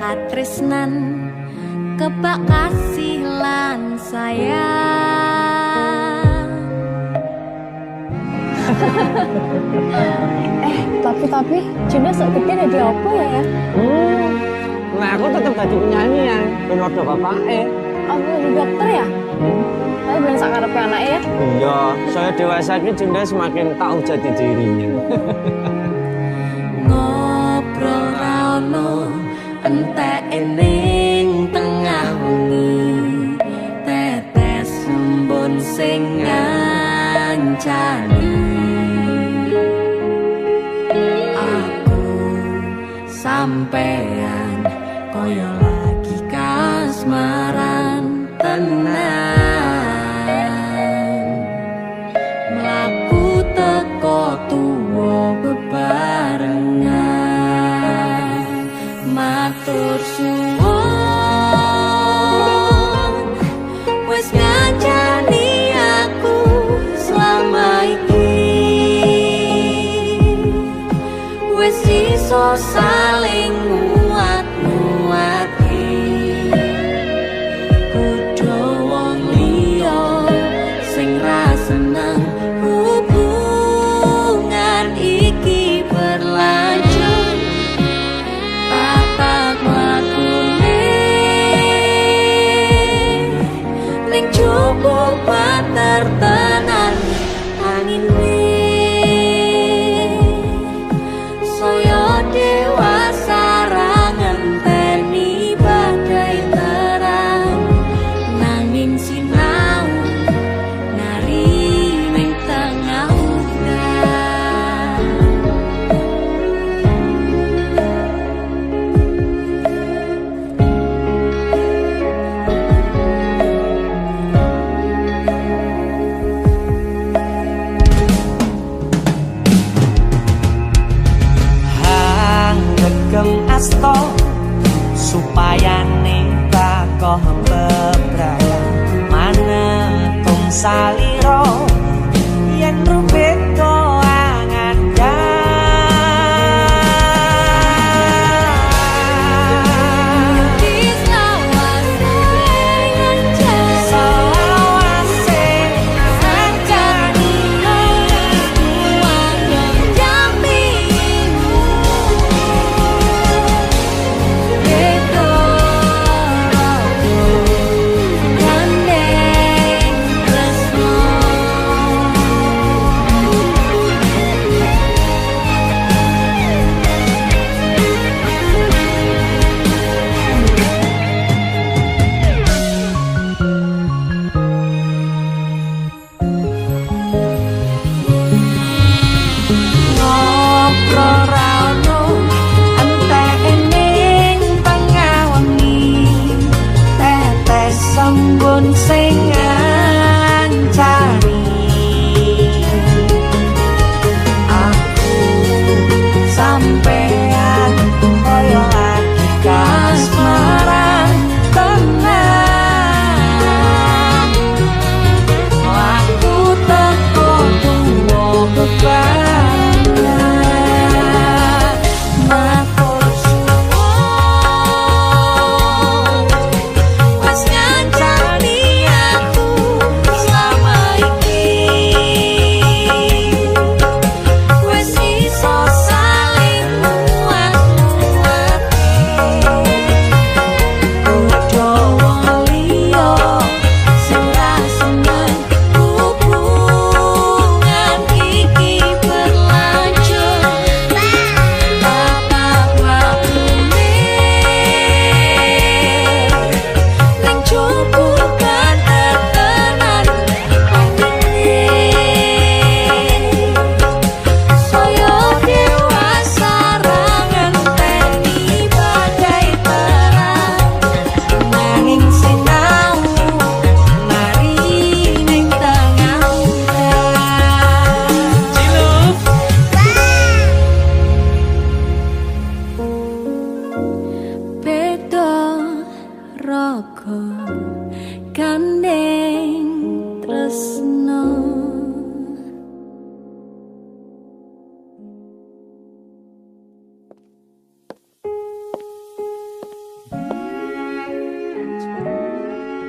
katresnan kebak kasih lan sayang. Tapi Junda sok gede jadi apa ya? Nah aku tetap jadi penyanyi ya, ben ordo bapake. Aku jadi dokter ya? Tapi belum sakarepe anaknya ya? Iya, saya dewasa ini Junda semakin tahu jati dirinya. Ngobrol rano entek ning tengah wengi, tetes embun sing ngancani. Aku sampean koyo lagi kasmaran tenan, mlaku teko tuwa bebarengan, matur suwun wis ngancani aku selama iki, wis iso saling nguat-nguati. Kudu wong liya sing ra seneng hubungan iki berlanjut, tatak lakune ning cukup pater tenan angin saya dewasa ra ngenteni badai terang, nanging sinau nari ning tengah udan. Gem asto supaya nikakoh bebrayan manetung saliro yen rubet koangan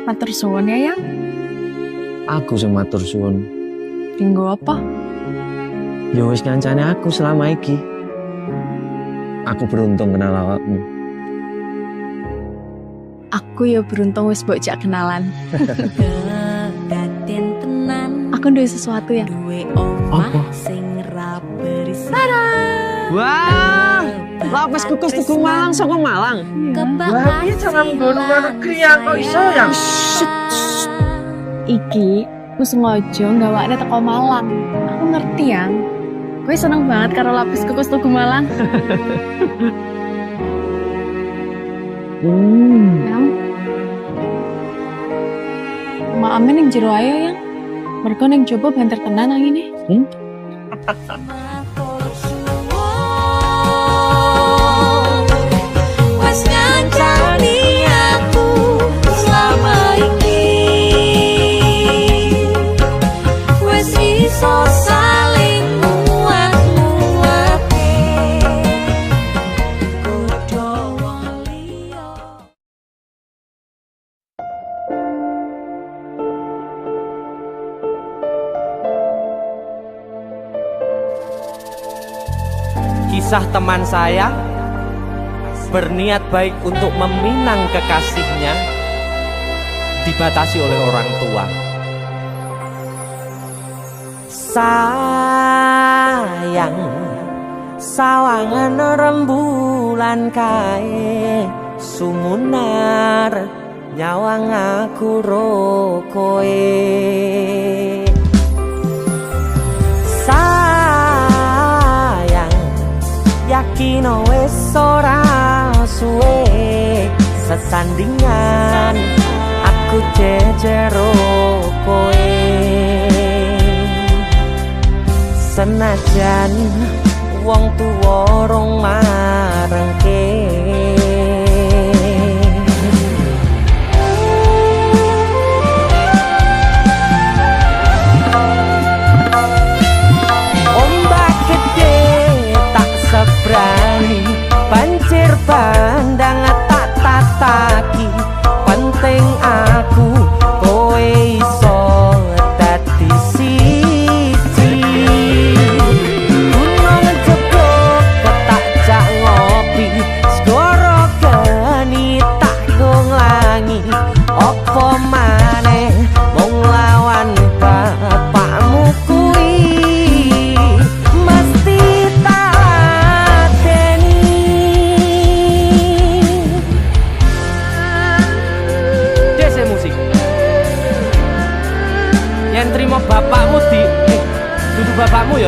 Matur suwun ya, Yang. Aku sing matur suwun. Dinggo apa? Ya wis kancane aku selama iki. Aku beruntung kenal awakmu. Aku ya beruntung wis mbok jak kenalan. Kedaden tenan Aku duwe sesuatu ya. duwe omah Apa? sing ra berisik. Wah, lapis kukus Tugu Malang saka Malang. Wah, piye jangan nggo luar negeri ya, kok iso ya? Iki aku sengaja gawakne teko Malang. Aku ngerti Yang. Gue seneng banget karo lapis kukus Tugu Malang. Yang. Maame ning jero ayo Yang. Mergo ning jowo banter tenan angine. Wes ngancani aku selama ini, wes iso saling muat-muate godho wong liya. Kisah teman saya berniat baik untuk meminang kekasihnya dibatasi oleh orang tua. Sayang, sawangan rembulan kae sumunar nyawang aku rokoe. Sayang, yakin wis ora suwe sesandingan aku jejero kowe. Senajan wong tuwa rong marengke, ombak gede tak sebrani, banjir bandang tak tataki. Penting aku kowe iso dadi siji. Gunung jebok tak jak ngopi, segara geni tak gonglangi. Apa maneh mung lawan bapakmu kuwi mesti tak lateni. Dese musik yang terima bapakmu duduk bapakmu ya.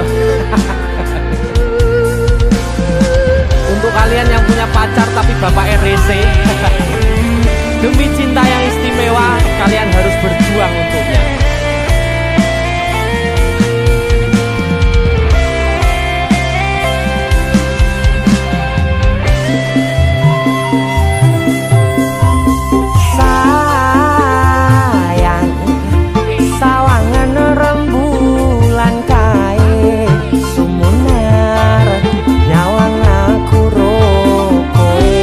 Untuk kalian yang punya pacar tapi bapak RC, demi cinta yang istimewa kalian harus berjuang untuknya. Sayang, sawangan rembulan kae sumunar nyawang aku rokoe.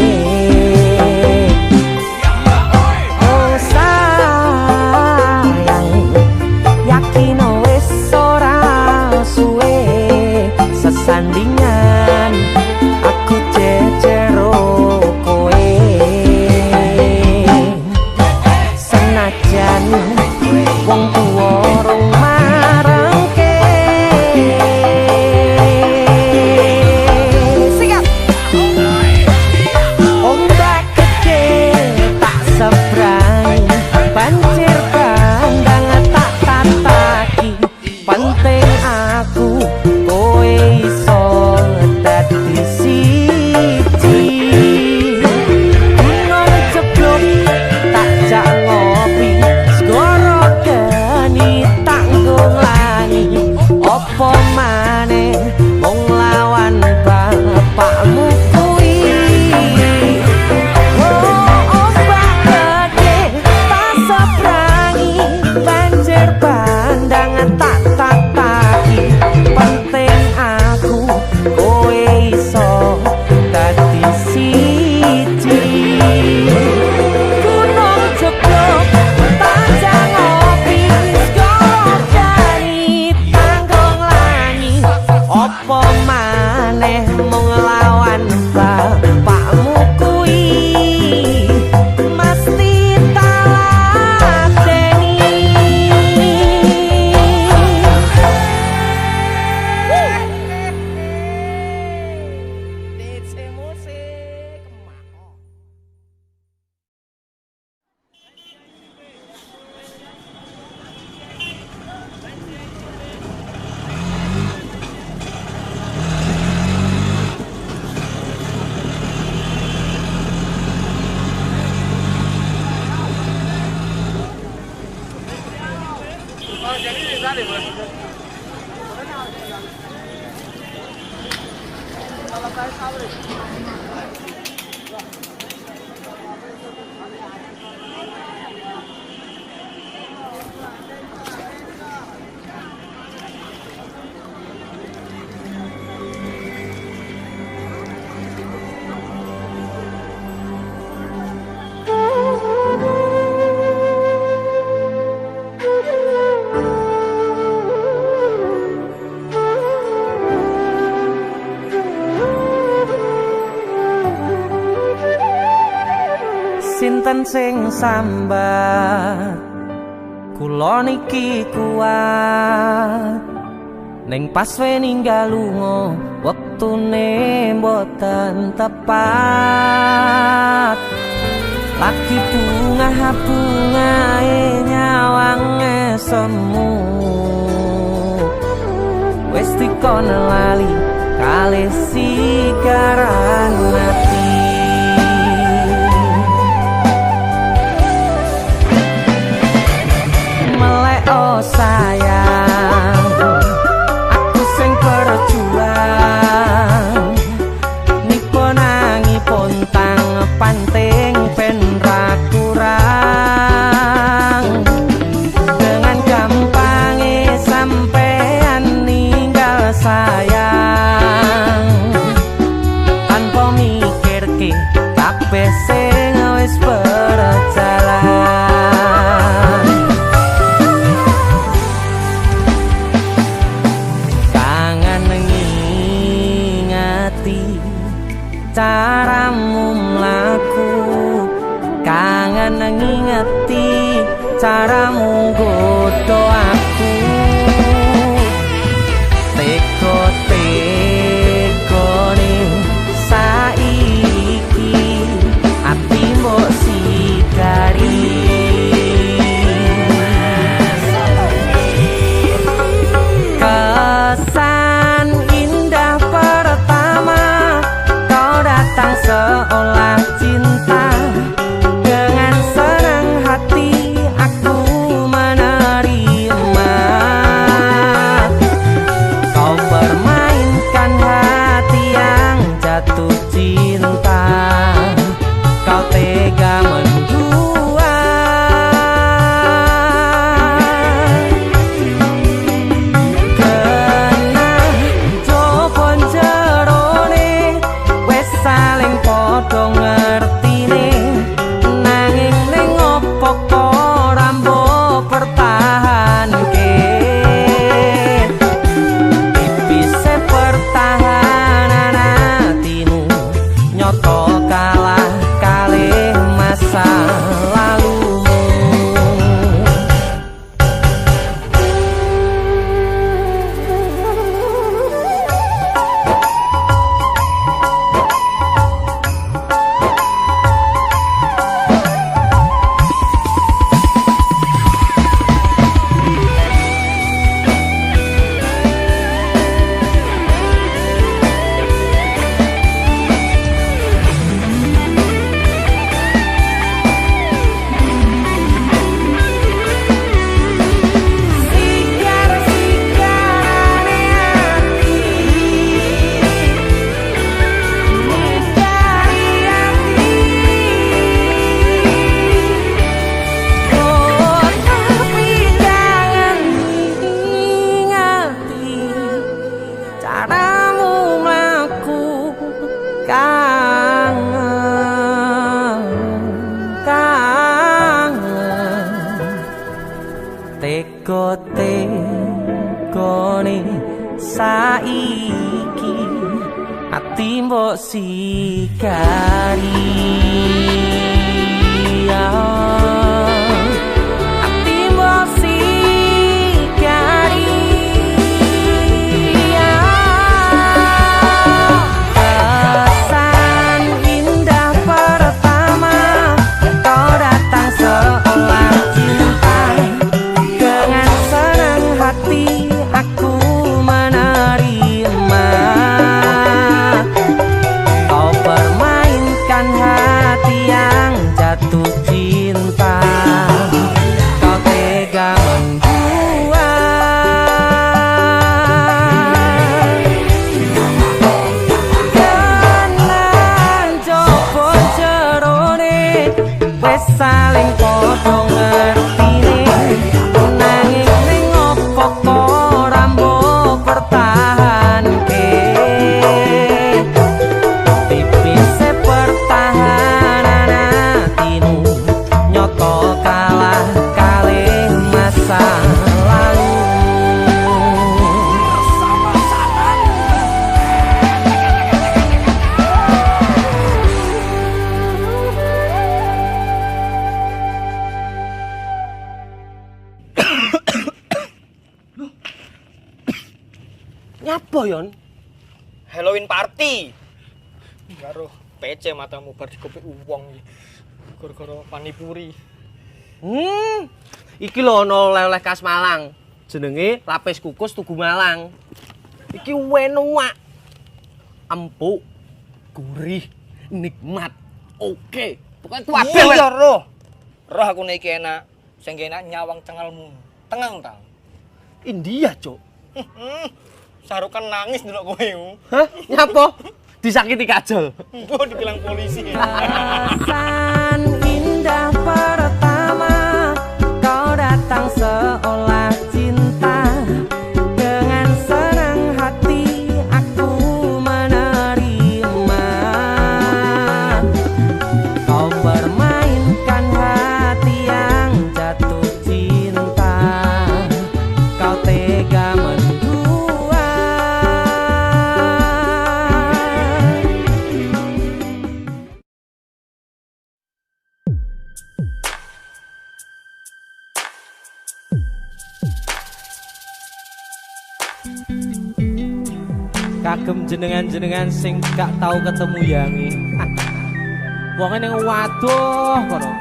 sinten sing sambat kula niki kuat ning pas we ninggal lunga wektune mboten tepat lagi bungae nyawange semu wis dikono lali kalih sigaran ati melek oh sayang aku sing berjuang niku nangipun tang panting ben ra kurang dengan gampangnya sampean ninggal sayang tanpa mikir ke kabeh sing wis berjalan kangen ngingati caramu mlaku kangen ngingati caramu godho aku teko-tekone saiki ati mbok sidari kesan indah pertama kau datang seolah cinta dengan senang hati aku menerima kau permainkan hati yang jatuh cinta kau tega mendua kena jopon jerone wes saling podo ngertine nanging ning opo kok rambo pertahanke tipise pertahanan hatimu nyoto kalah kalih masa lalumu caramu mlaku kangen teko-tekone saiki ati mbok sigari ati mbok sigari kesan indah pertama kau datang seolah cinta dengan senang hati aku menerima kau permainkan hati yang jatuh cinta kau tega membuat kanan jopon jerone wes saling podo ngertine nanging ning opo kok rambo pertahanke tipise pertahanan hatimu nyoto kalah kalih masa lalu Apa yon? Halloween party. Karo PC matamu bar dikopik uwong iki. Gara-gara panipuri. Iki lho ana oleh-oleh khas Malang. Jenenge lapis kukus Tugu Malang. Iki enak. Empuk, gurih, nikmat. Oke. Pokoknya kabeh. Iya, roh. Roh aku nek iki enak. Sing enak nyawang cengalmu. Tengang ta. India, Cuk. Sarukan nangis ndelok kowe. Hah? Nyapa? Disakiti kajol. Gua dibilang polisi. Perasaan indah pertama kau datang seolah cinta. Dengan senang hati aku menerima. Kau permainkan hati yang jatuh cinta. Kau tega mendua. Kagem jenengan-jenengan sing gak tau ketemu yangi. Wong ning waduh kono.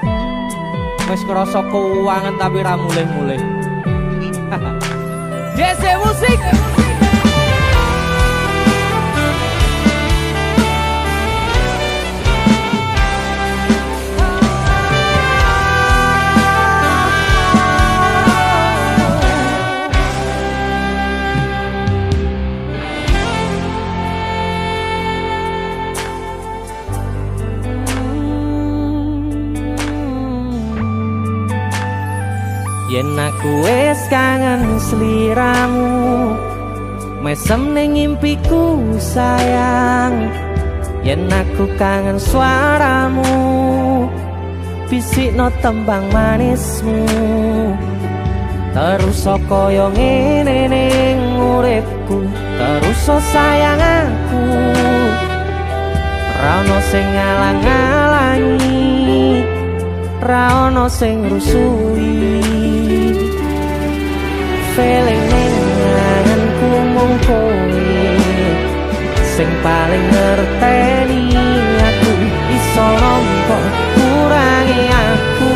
Wis krasa keuangan tapi ra mulih-mulih. DC musik. Yen aku wis kangen sliramu, mesem ning ngimpiku sayang. Yen aku kangen suaramu, bisikno tembang manismu. Terus kaya ngene ning uripku, terus sayang aku. Ra ono sing ngalang-alangi, ra ono sing rusui. Feeling ning ngangenku mung kowe sing paling ngerteni aku. Iso nampa kurangi aku.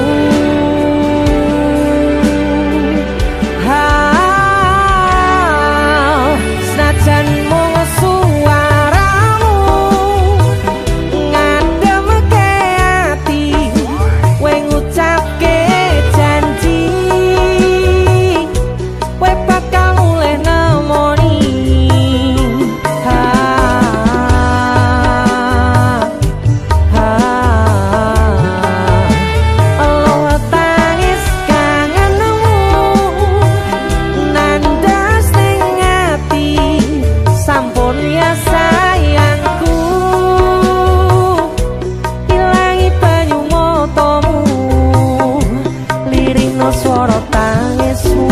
Senajan mung suaramu ngademke ati, kowe ngucapke janji kowe bakal mulih nemoni. Allah tangis kangenmu nandas ning ati. Sampun ya sayangku, ilangi banyu matamu, lirino swara tangismu.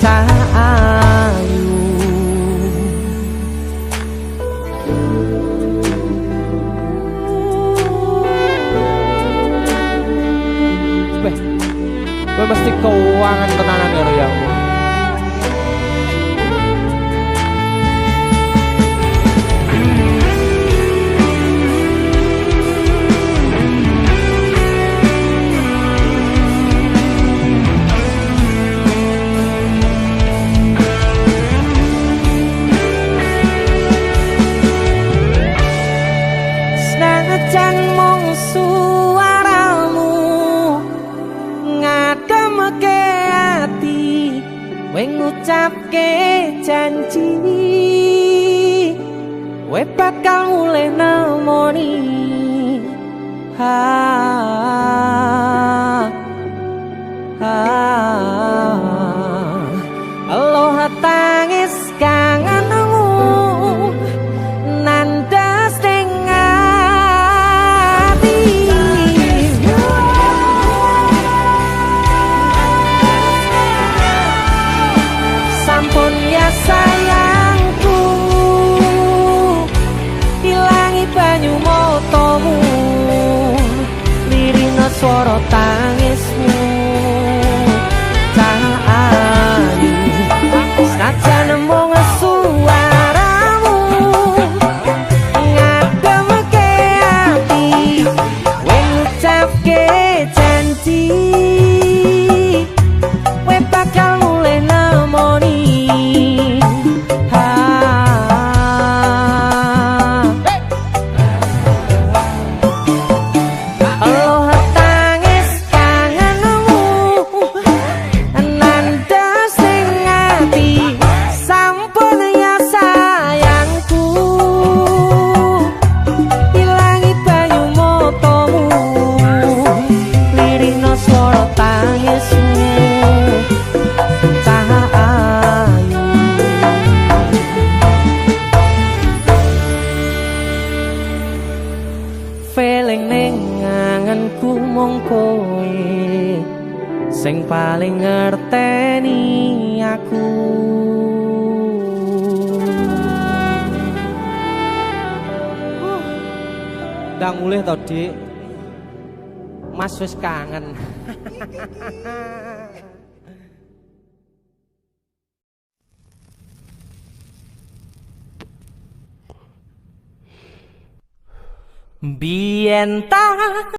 Cahayu Kowe mesti keuangan tenanan karo yang. senajan mung suaramu ngademke ati, kowe ngucapke janji kowe bakal mulih nemoni. Allah tangis kangenmu nandas ning ati. Sampun ya sayangku, ilangi banyu matamu, lirino swara tangismu. Cahayu senajan mung eling ning anganku mung kowe sing paling ngerteni aku. Ndang mulih to, Dik. Mas wis kangen. Biyen tak